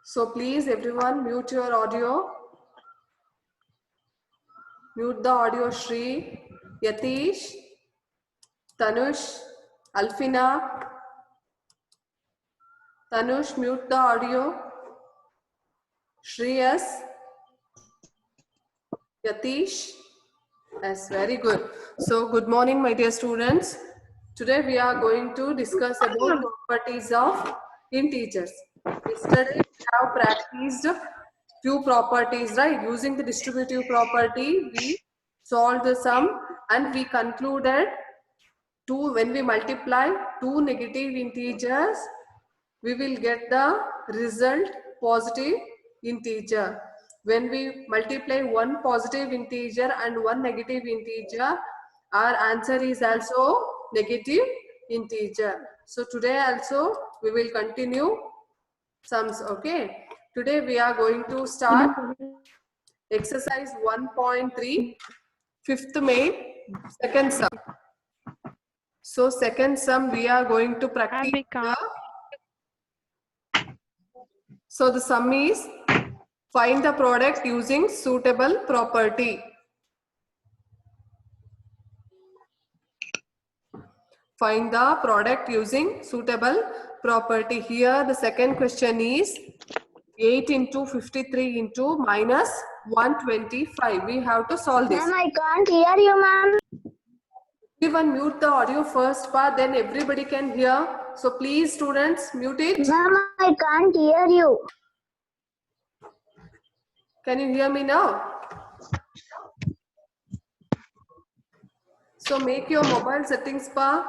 So please everyone mute your audio. Mute the audio Shri, Yatish, Tanush, Alfina. Tanush, mute the audio. Shreyas, Yatish. Yes, very good. So good morning my dear students. Today we are going to discuss about properties of integers. Yesterday we have practiced few properties, right? Using the distributive property, we solved the sum and we concluded when we multiply two negative integers, we will get the result positive integer. When we multiply one positive integer and one negative integer, our answer is also negative integer. So today also we will continue sums. Okay, today we are going to start exercise 1.3, fifth main, second sum. So second sum we are going to practice so the sum is find the product using suitable property. Find the product using suitable property. Here the second question is 8 into 53 into minus 125. We have to solve this. Ma'am, I can't hear you, ma'am. Everyone mute the audio first part, then everybody can hear. So please students mute it. Ma'am, I can't hear you. Can you hear me now? So make your mobile settings pa.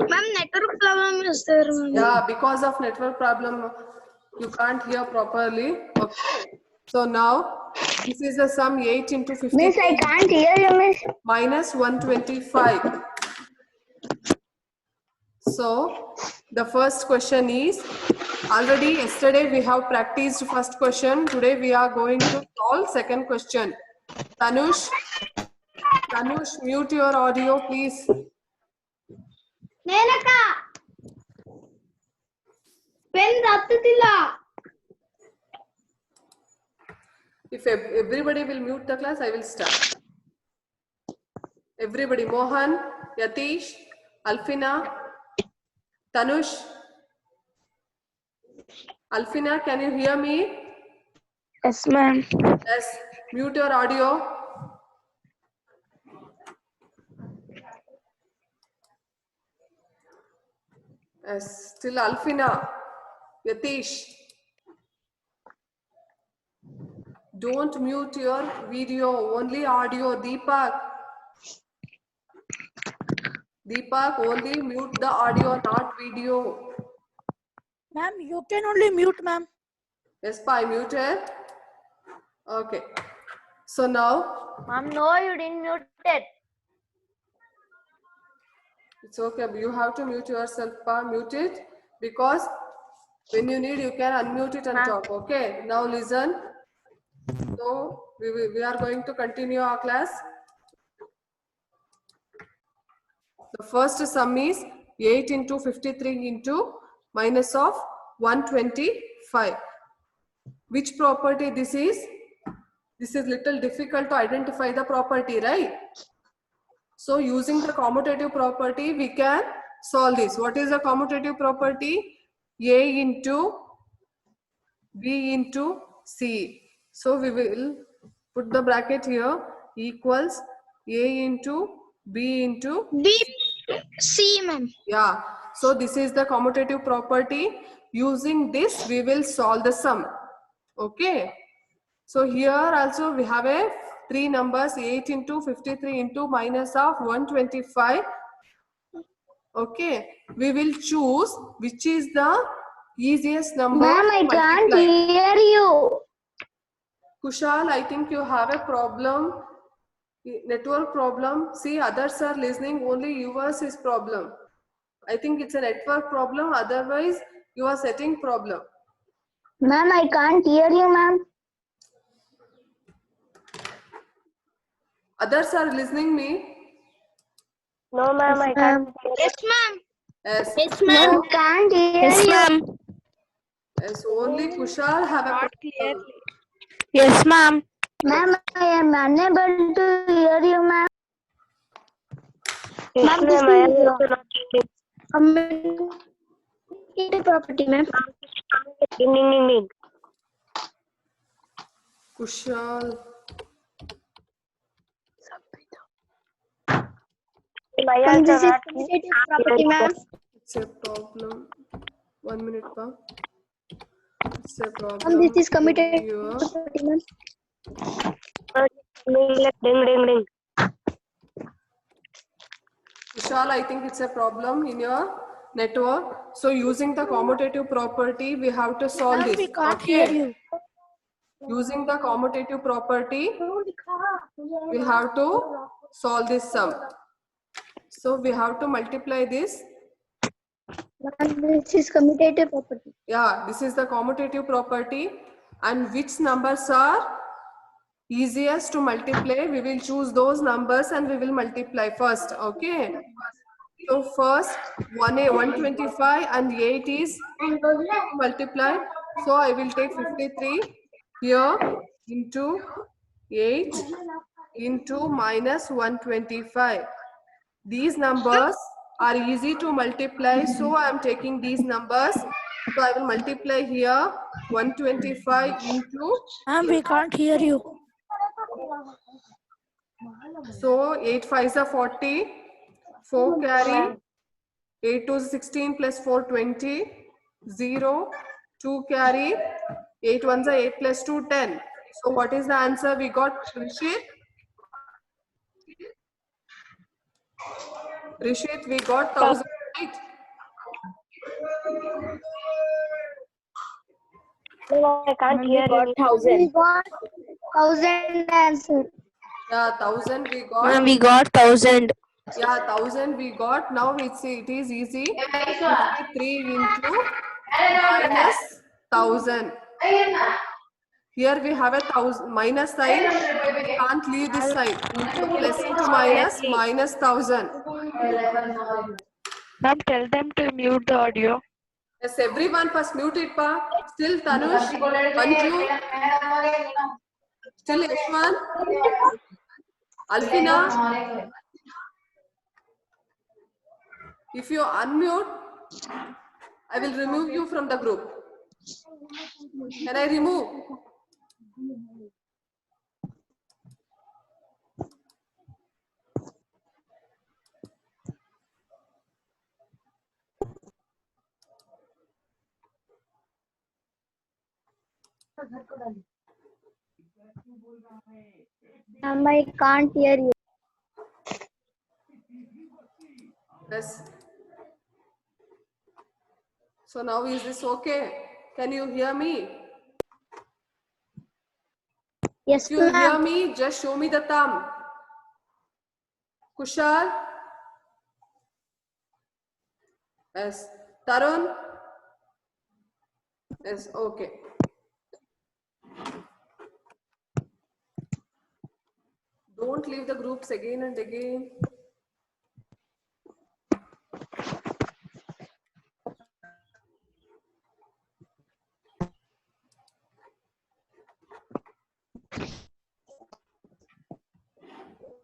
Ma'am, network problem is there, ma'am. Yeah, because of network problem, you can't hear properly. Okay. So now, this is the sum 8 into 50 Miss, I can't hear you, miss. minus 125. So, the first question is, already yesterday we have practiced first question. Today we are going to solve second question. Tanush, mute your audio, please. Nenaka. Pen rattutilla. If everybody will mute the class, I will start. Everybody, Mohan, Yatish, Alfina, Tanush. Alfina, can you hear me? Yes, ma'am. Yes, mute your audio. Yes, still Alfina, Yatish. Don't mute your video, only audio. Deepak, only mute the audio, not video. Ma'am, you can only mute, ma'am. Yes, I muted. Okay. So now, Ma'am, no, you didn't mute it. it's okay. You have to mute yourself, mute it, because when you need, you can unmute it and talk. Okay. Now listen. So we are going to continue our class. The first sum is 8 into 53 into minus of 125. Which property this is? This is little difficult to identify the property, right? So using the commutative property, we can solve this. What is the commutative property? A into B into C. So we will put the bracket here, equals A into B into B, C, ma'am. Yeah, so this is the commutative property. Using this, we will solve the sum. Okay. So here also we have a three numbers, 8 into 53 into minus of 125. Okay. We will choose which is the easiest number. Ma'am, I can't multiply. hear you. Kushal, I think you have a problem, network problem. See, others are listening, only yours is problem. I think it's a network problem, otherwise you are setting problem. Ma'am, I can't hear you, ma'am. Others are listening me. No, ma'am, I can't. Yes, ma'am. Yes. Yes, ma'am. Can't hear Yes, you. ma'am. Yes, only Kushal have a problem. Yes, ma'am. Ma'am, I am unable to hear you, ma'am. Yes, Ma'am, this ma'am. I am is also not hearing. communicative property, ma'am. Ding, ding, ding, ding. Kushal. I Ma'am, also this is not commutative property, ma'am. It's a problem. 1 minute, pa. It's a Ma'am, problem this is in commutative your property, ma'am. Ding, ding, ding. Vishal, I think it's a problem in your network. So using the commutative property, we have to solve Ma'am, this. we can't hear Okay. you. Using the commutative property, we have to solve this sum. So we have to multiply this. Ma'am, this is commutative property. Yeah, this is the commutative property. And which numbers are easiest to multiply? We will choose those numbers and we will multiply first. Okay. So first 125 and 8 is multiply. So I will take 53 here into 8 into minus 125. These numbers are easy to multiply. So I am taking these numbers. So I will multiply here 125 into Ma'am, we can't hear you. so 8 5s are 40. 4 carry 8 to 16 plus 4 20. 0 2 carry 8 ones are 8 plus 2 10. So what is the answer we got, Rishit? Rishit, we got 1000, right? No, I can't hear you. We got 1,000 answer. Yeah, 1000 we Ma'am, got. we got 1000. Yeah, 1000 we got. Now it is easy. 53 into minus 1000. Here we have a 1000 minus sign. We can't leave this sign. So plus into minus, minus 1000. Ma'am, tell them to mute the audio. Yes, everyone first mute it, pa. Still Tanush, Manju, still Yashwan, Alfina. If you unmute, I will remove you from the group. Can I remove? Ma'am, I can't hear you. Yes. So now is this okay? Can you hear me? Yes, If you hear ma'am. me, just show me the thumb. Kushal? Yes. Tarun? Yes, okay. Don't leave the groups again and again.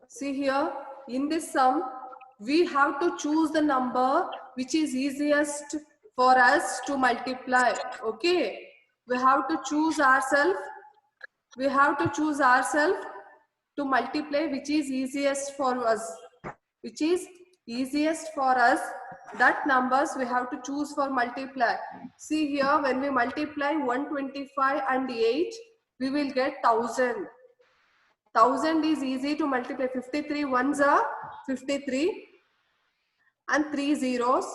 See here, in this sum, we have to choose the number which is easiest for us to multiply. Okay, we have to choose ourselves. We have to choose ourselves to multiply which is easiest for us. Which is easiest for us. That numbers we have to choose for multiply. See here, when we multiply 125 and 8, we will get 1000. 1000 is easy to multiply. 53 ones are 53 and 3 zeros.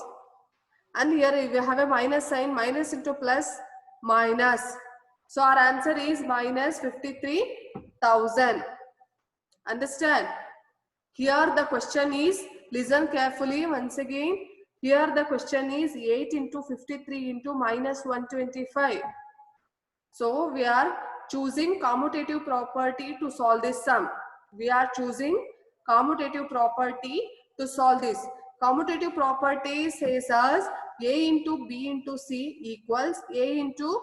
And here we have a minus sign, minus into plus, minus. So our answer is minus 53,000. Understand? Here the question is, listen carefully once again. Here the question is 8 into 53 into minus 125. So we are choosing commutative property to solve this sum. We are choosing commutative property to solve this. commutative property says us A into B into C equals A into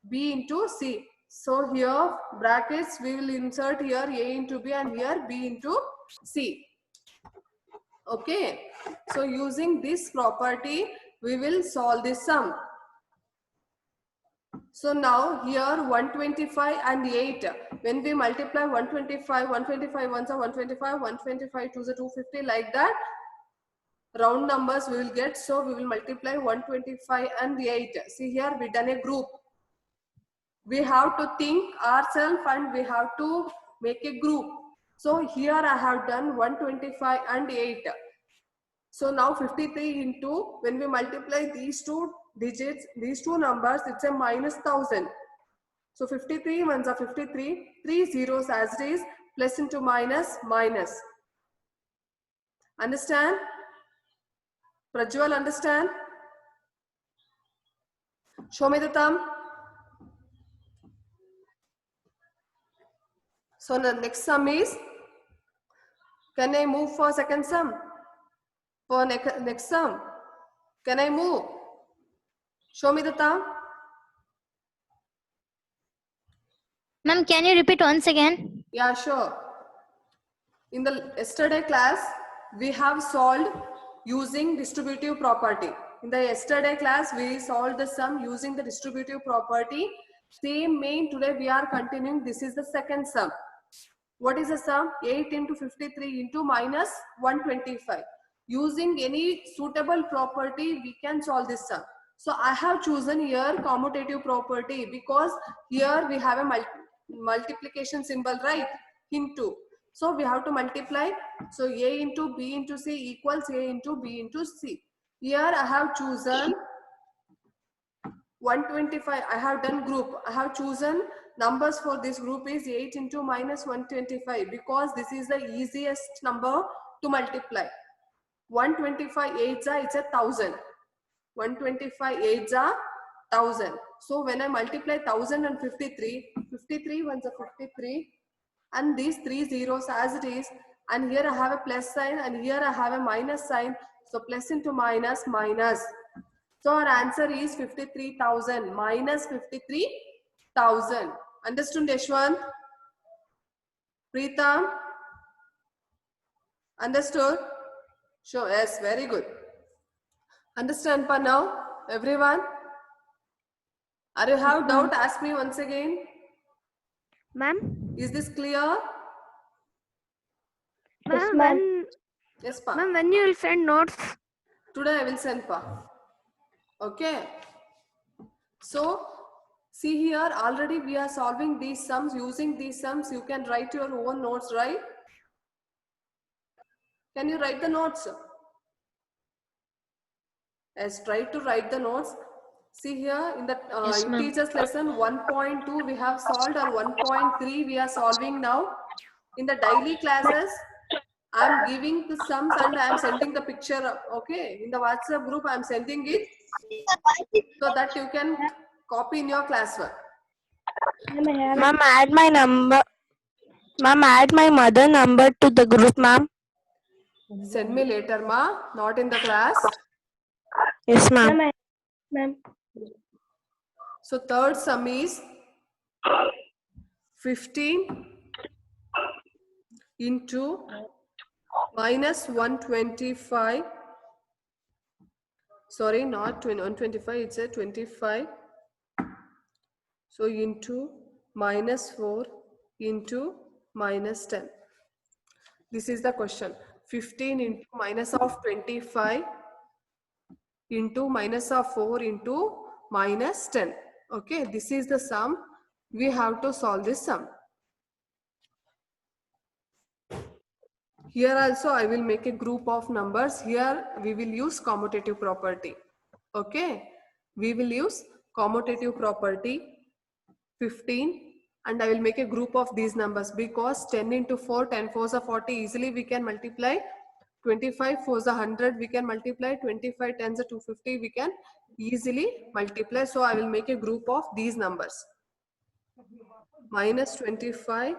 B into C. So here brackets we will insert here A into B and here B into C. Okay. So using this property we will solve this sum. So now here 125 and 8. When we multiply 125, 125 ones are 125, 125 twos are 250, like that. Round numbers we will get. So we will multiply 125 and 8. See here we done a group. We have to think ourselves and we have to make a group. So here I have done 125 and 8. So now 53 into, when we multiply these two digits, these two numbers, it's a minus 1000. So 53 ones are 53, 3 zeros as it is, plus into minus, minus. Understand? Prajwal, understand? Show me the thumb. So the next sum is, can I move for second sum? For next sum, can I move? Show me the thumb. Ma'am, can you repeat once again? Yeah, sure. In the yesterday class, we have solved using distributive property. In the yesterday class, we solved the sum using the distributive property. Same main today we are continuing. This is the second sum. What is the sum? 8 into 53 into minus 125. Using any suitable property, we can solve this sum. So I have chosen here commutative property because here we have a multiplication symbol, right? Into. So we have to multiply. So A into B into C equals A into B into C. Here I have chosen 125. I have done group. I have chosen numbers for this group is 8 into minus 125 because this is the easiest number to multiply. 125 8s are, it's 1000. 125 8s are 1000. So when I multiply 1000 and 53, 53 ones are 53 and these 3 zeros as it is, and here I have a plus sign and here I have a minus sign. So plus into minus, minus. So our answer is 53,000 minus 53,000. Understood, Yashwant? Preetham? Understood? Sure, yes, very good. Understand pa now, everyone? Are you have doubt? Ask me once again. Ma'am? Is this clear? Ma'am, Yes, pa. ma'am, when you will send notes? Today I will send pa. Okay. So see here already we are solving these sums. Using these sums you can write your own notes, right? Can you write the notes? Yes, try to write the notes. See here in the Yes, ma'am. teacher's lesson 1.2 we have solved, or 1.3 we are solving now. In the daily classes I am giving the sums and I am sending the picture. Okay, in the WhatsApp group I am sending it so that you can copy in your classwork. Ma'am, add my number. Ma'am, add my mother number to the group, ma'am. Send me later, ma. Not in the class. Yes, ma'am. Ma'am. So third sum is 15 into minus 125. Sorry, not 125. It's a 25. So into minus 4 into minus 10. This is the question. 15 into minus of 25 into minus of 4 into minus 10. Okay, this is the sum. We have to solve this sum. Here also I will make a group of numbers. Here we will use commutative property. Okay, we will use commutative property 15 and I will make a group of these numbers because 10 into 4, 10 4s are 40. Easily we can multiply. 25 4s are 100, we can multiply. 25 10s are 250, we can easily multiply. So I will make a group of these numbers. Minus 25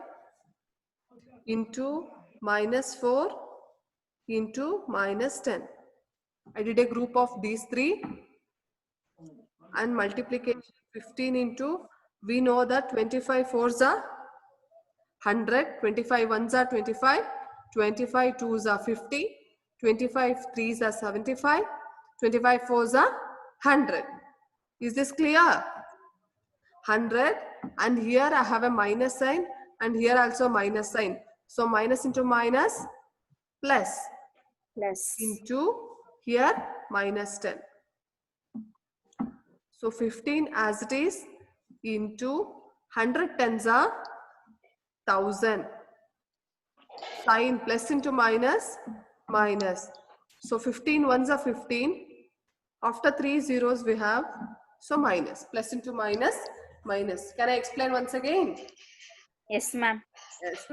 into minus 4 into minus 10. I did a group of these three and multiplication 15 into, we know that 25 fours are 100, 25 ones are 25, 25 twos are 50, 25 threes are 75, 25 fours are 100. Is this clear? 100, and here I have a minus sign and here also minus sign. So minus into minus plus into here minus 10. So 15 as it is into 100 tens are 1000. Sign plus into minus minus. So 15 ones are 15. After 3 zeros we have, so minus, plus into minus minus. Can I explain once again? Yes, ma'am. Yes.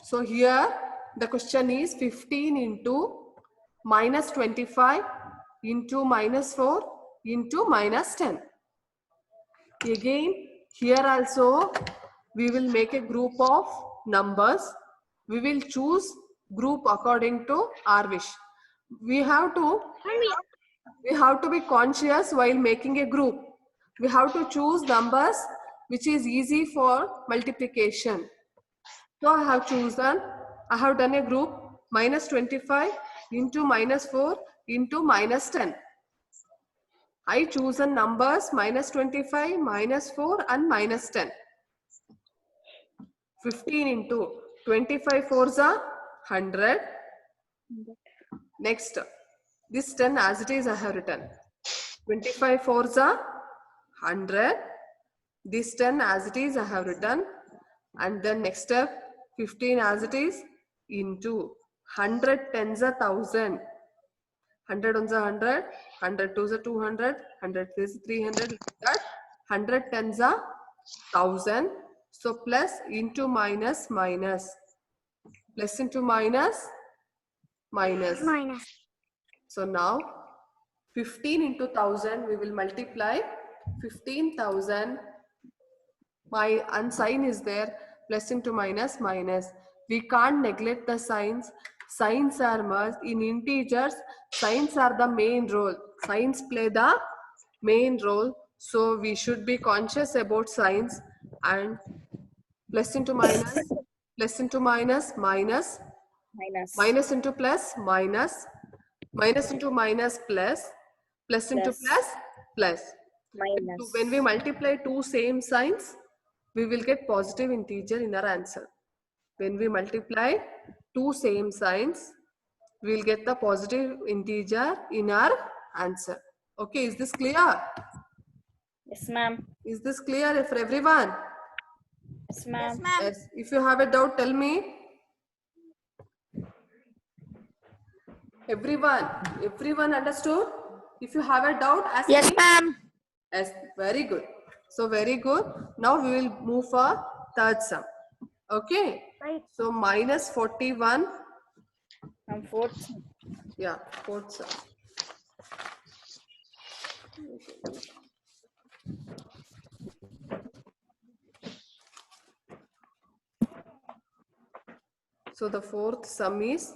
So here the question is 15 into minus 25 into minus 4 into minus 10. Again, here also we will make a group of numbers. We will choose group according to our wish. We have to be conscious while making a group. We have to choose numbers which is easy for multiplication. So I have done a group minus 25 into minus 4 into minus 10. I chosen numbers minus 25, minus 4 and minus 10. 15 into 25 fours are 100. Next, this 10 as it is I have written. 25 fours are 100. This 10 as it is I have written. And then next step, 15 as it is into 100 tens are 1000. 100 ones are 100, 100 twos are 200, 100 threes are 300, like that. 100 tens are 1000. So plus into minus minus. Plus into minus minus. So now 15 into 1000 we will multiply 15,000. My unsign is there, plus into minus minus. We can't neglect the signs. Signs are must. In integers, signs are the main role. Signs play the main role. So we should be conscious about signs. And plus into minus, plus into minus, minus, minus into plus, minus, minus into minus, plus, plus into plus, plus. Minus. When we multiply two same signs, we will get positive integer in our answer. When we multiply two same signs, we will get the positive integer in our answer. Okay, is this clear? Yes, ma'am. Is this clear for everyone? Yes, ma'am. Yes. If you have a doubt, tell me. Everyone understood? If you have a doubt, ask Yes, me. ma'am. Yes, very good. So very good. Now we will move for third sum. Okay. Right. So minus 41. And fourth. Yeah, fourth sum. So the fourth sum is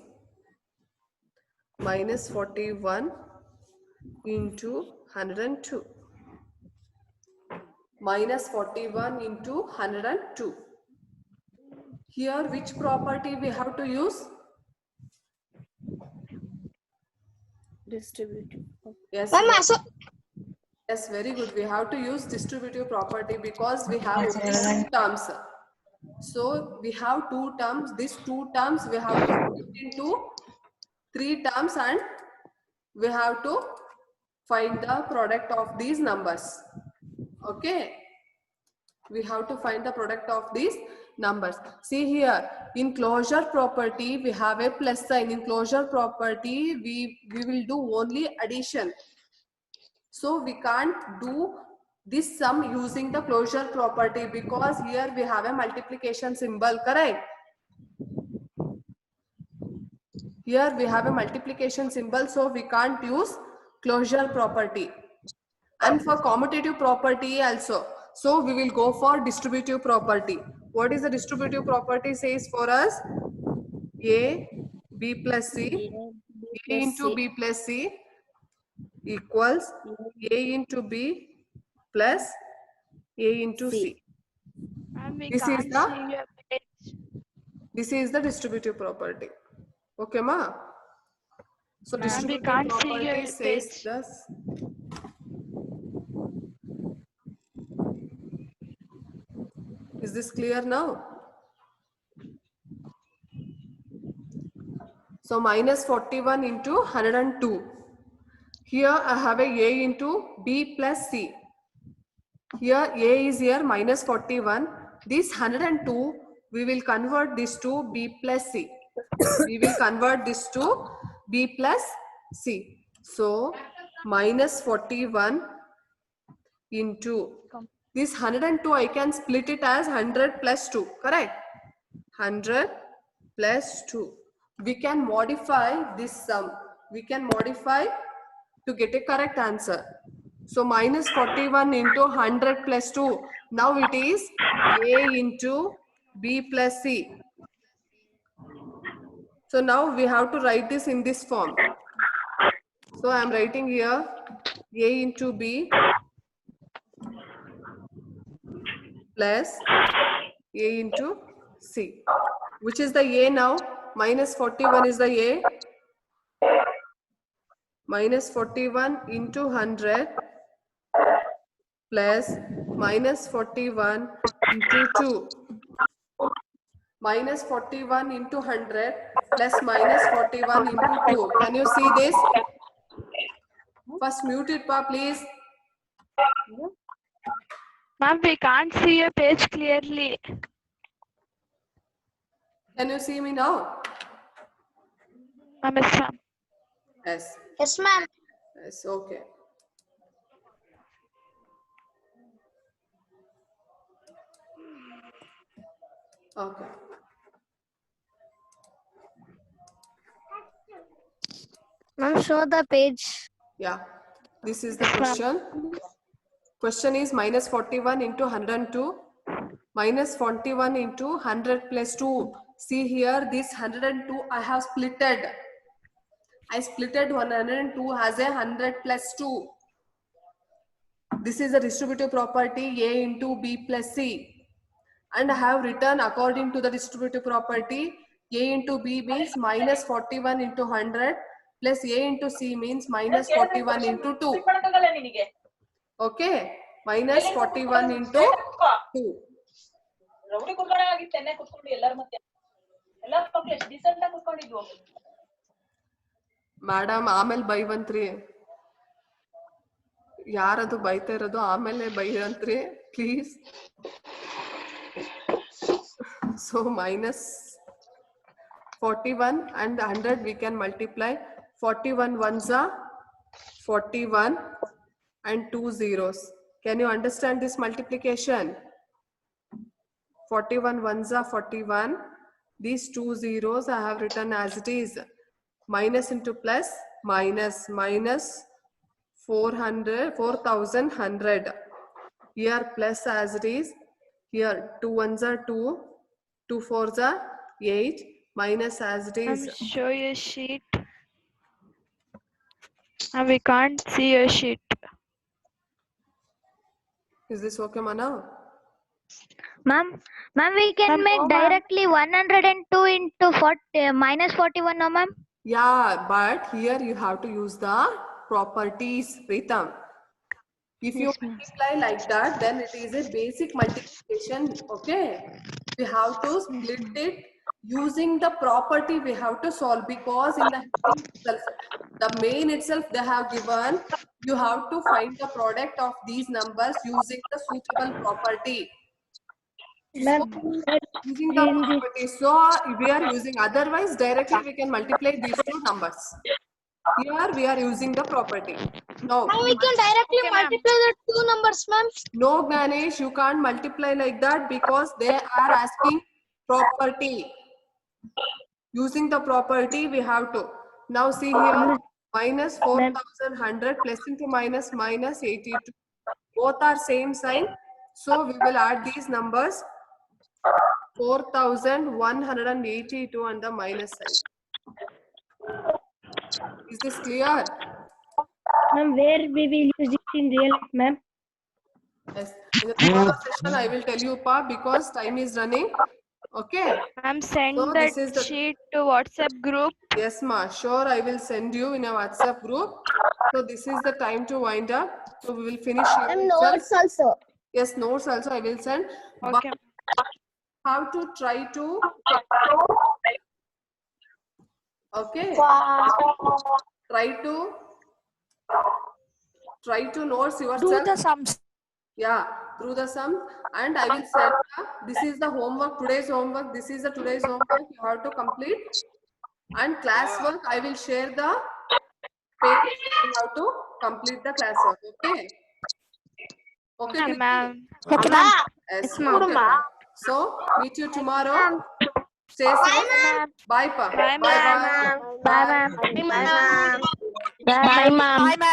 minus 41 into 102. Minus 41 into 102. Here, which property we have to use? Distributive. Yes. Ma'am, Yes, very good. We have to use distributive property because we have two terms. So we have two terms. These two terms we have to split into three terms and we have to find the product of these numbers. Okay. We have to find the product of these numbers. See here, in closure property, we have a plus sign. In closure property, we will do only addition. So we can't do this sum using the closure property because here we have a multiplication symbol, correct? Here we have a multiplication symbol, so we can't use closure property. And for commutative property also, so we will go for distributive property. What is the distributive property says for us? A, B plus C, A into B plus C, equals A into B plus A into C. Ma'am, we This is can't the see your page. This is the distributive property. Okay, ma? So Ma'am, we distributive can't see property your says page. thus. Is this clear now? So minus 41 into 102. Here I have a into B plus C. Here A is here minus 41. This 102, we will convert this to B plus C. We will convert this to B plus C. So minus 41 into this 102, I can split it as 100 plus 2, correct? 100 plus 2. We can modify this sum. We can modify to get a correct answer. So minus 41 into 100 plus 2. Now it is A into B plus C. So now we have to write this in this form. So I am writing here A into B plus A into C. Which is the A now? Minus 41 is the A. Minus 41 into 100 plus minus 41 into 2. Minus 41 into 100 plus minus 41 into 2. Can you see this? First mute it, pa, please. Ma'am, we can't see your page clearly. Can you see me now? Ma'am, yes, ma'am. Yes. Yes, ma'am. Yes, okay. Okay. Ma'am, show the page. Yeah. This is the question. Question is minus 41 into 102. Minus 41 into 100 plus 2. See here, this 102 I have splitted. I splitted 102 as a 100 plus 2. This is a distributive property A into B plus C. And I have written according to the distributive property A into B means minus 41 into 100 plus A into C means minus 41 into 2. Okay, minus 41 into 2. Madam, ಆಮೇಲೆ ಬೈವಂತ್ರಿ ಯಾರದು ಬೈತಾ ಇರೋದು ಆಮೇಲೆ ಬೈವಂತ್ರಿ please. So minus 41 and 100 we can multiply. 41 ones are 41 and 2 zeros. Can you understand this multiplication? 41 ones are 41. These 2 zeros I have written as it is. Minus into plus, minus, minus 4100. Here plus as it is. Here 2 ones are 2. 2 fours are 8. Minus as it Ma'am, is. show your sheet. Ma'am, we can't see your sheet. Is this okay, Mana? Ma'am, we can Ma'am, make no, ma'am. directly 102 into 40, minus 41, no, ma'am? Yeah, but here you have to use the properties, Pritam. If you Yes, ma'am. multiply like that, then it is a basic multiplication, okay? We have to split it using the property we have to solve, because in the heading itself, the main itself they have given, you have to find the product of these numbers using the suitable property. Using the property. So we are using, otherwise directly we can multiply these two numbers. Here we are using the property. No. We can directly multiply the two numbers, ma'am. No, Ganesh, you can't multiply like that because they are asking property. Using the property, we have to. Now see here, minus 4100 plus into minus, minus 82. Both are same sign. So we will add these numbers. 4182 on the minus side. Is this clear? Ma'am, where we will use it in real life, ma'am? Yes. In the tomorrow session, I will tell you, Pa, because time is running. Okay. Ma'am, send So that this is the sheet to WhatsApp group. yes, ma. Sure, I will send you in a WhatsApp group. So this is the time to wind up. So we will finish here. Ma'am, itself. notes also. Yes, notes also I will send. But Okay. how to try to okay. Try to notes Do yourself. the sums. Yeah, through the sum, and I will send this is the homework, today's homework. This is the today's homework you have to complete. And classwork, I will share the page. You have to complete the classwork. Okay. Okay, Okay, Kriti? ma'am. Okay, ma'am. Yes, okay, ma'am. So meet you tomorrow. Stay safe. Bye, Pa. Bye, Bye, ma'am. bye. Bye, ma'am. Bye, ma'am. Bye, ma'am. Bye, ma'am.